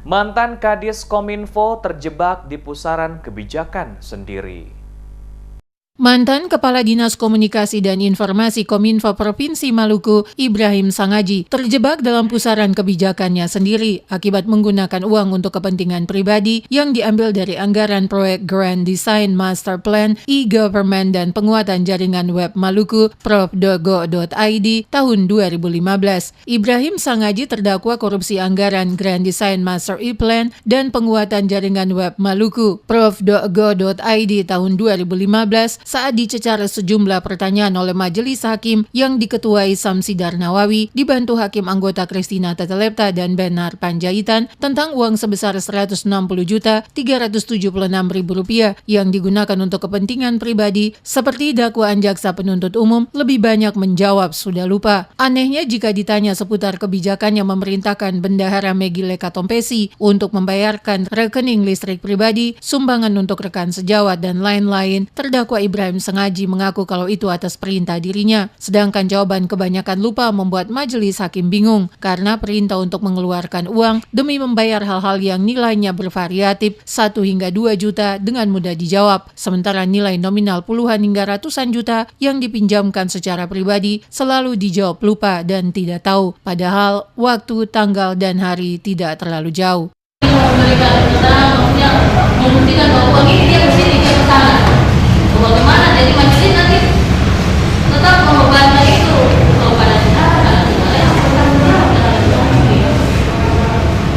Mantan Kadis Kominfo terjebak di pusaran kebijakan sendiri. Mantan Kepala Dinas Komunikasi dan Informasi Kominfo Provinsi Maluku, Ibrahim Sangaji, terjebak dalam pusaran kebijakannya sendiri akibat menggunakan uang untuk kepentingan pribadi yang diambil dari anggaran proyek Grand Design Master Plan, e-Government dan penguatan jaringan web Maluku, prov.go.id tahun 2015. Ibrahim Sangaji terdakwa korupsi anggaran Grand Design Master e-Plan dan penguatan jaringan web Maluku, prov.go.id tahun 2015 saat dicecar sejumlah pertanyaan oleh Majelis Hakim yang diketuai Samsidar Nawawi dibantu Hakim anggota Kristina Tatalepta dan Benar Panjaitan tentang uang sebesar Rp160.376.000 yang digunakan untuk kepentingan pribadi seperti dakwaan jaksa penuntut umum lebih banyak menjawab sudah lupa. Anehnya jika ditanya seputar kebijakan yang memerintahkan Bendahara Megi Lekatompesi untuk membayarkan rekening listrik pribadi, sumbangan untuk rekan sejawat dan lain-lain, terdakwa Ibrahim Sangaji mengaku kalau itu atas perintah dirinya. Sedangkan jawaban kebanyakan lupa membuat majelis hakim bingung karena perintah untuk mengeluarkan uang demi membayar hal-hal yang nilainya bervariatif 1 hingga 2 juta dengan mudah dijawab. Sementara nilai nominal puluhan hingga ratusan juta yang dipinjamkan secara pribadi selalu dijawab lupa dan tidak tahu. Padahal waktu, tanggal, dan hari tidak terlalu jauh. Memberikan kita maksudnya membuktikan bahwa uang ini dia mesti dikirim ke sana. Bagaimana jadi majelis nanti tetap membebankan itu kepada kita dan negara yang bertanggung jawab terhadap uang ini.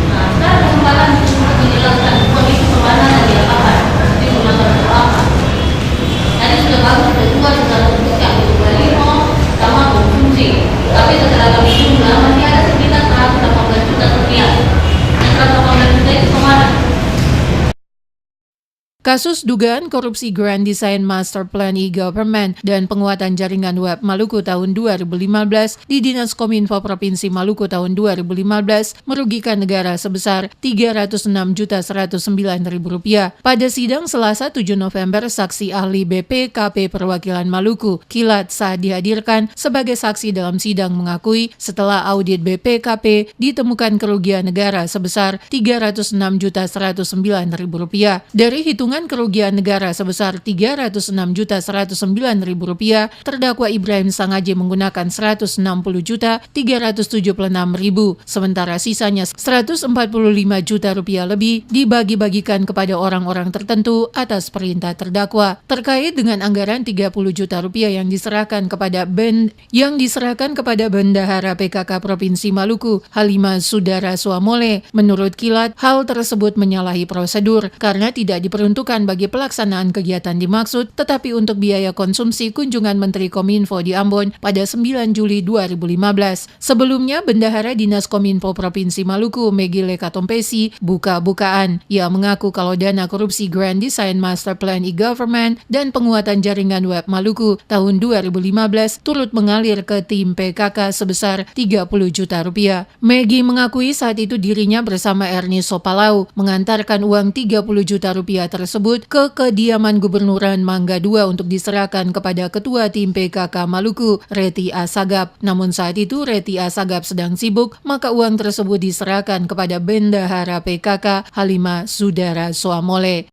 Nah, sekarang kesempatan untuk menjelaskan uang itu kemana dan diapakan, digunakan untuk apa. Tadi sudah bagus, sudah juga sudah terbuktikan untuk balimo sama konsumsi. Tapi setelah kami jumlah masih ada sekitar 118 juta rupiah. Yang 118 juta itu kemana? Kasus dugaan korupsi Grand Design Master Plan e-Government dan penguatan jaringan web Maluku tahun 2015 di Dinas Kominfo Provinsi Maluku tahun 2015 merugikan negara sebesar Rp306.109.000. Pada sidang Selasa 7 November, saksi ahli BPKP Perwakilan Maluku, Kilat, saat dihadirkan sebagai saksi dalam sidang mengakui setelah audit BPKP ditemukan kerugian negara sebesar Rp306.109.000. Dari hitungan kerugian negara sebesar Rp306.109.000, terdakwa Ibrahim Sangaji menggunakan Rp160.376.000, sementara sisanya Rp145 juta lebih dibagi-bagikan kepada orang-orang tertentu atas perintah terdakwa. Terkait dengan anggaran Rp30 juta yang diserahkan kepada Bendahara PKK Provinsi Maluku, Halimah Sudara Suamole, menurut Kilat, hal tersebut menyalahi prosedur karena tidak diperuntukkan bagi pelaksanaan kegiatan dimaksud, tetapi untuk biaya konsumsi kunjungan Menteri Kominfo di Ambon pada 9 Juli 2015. Sebelumnya, Bendahara Dinas Kominfo Provinsi Maluku, Megi Lekatompesi, buka-bukaan. Ia mengaku kalau dana korupsi Grand Design Master Plan e-Government dan penguatan jaringan web Maluku tahun 2015 turut mengalir ke tim PKK sebesar Rp30 juta. Megi mengakui saat itu dirinya bersama Ernie Sopalau mengantarkan uang Rp30 juta tersebut ke kediaman Gubernuran Mangga II untuk diserahkan kepada Ketua Tim PKK Maluku, Reti Asagap. Namun saat itu Reti Asagap sedang sibuk, maka uang tersebut diserahkan kepada Bendahara PKK, Halimah Sudara Suamole.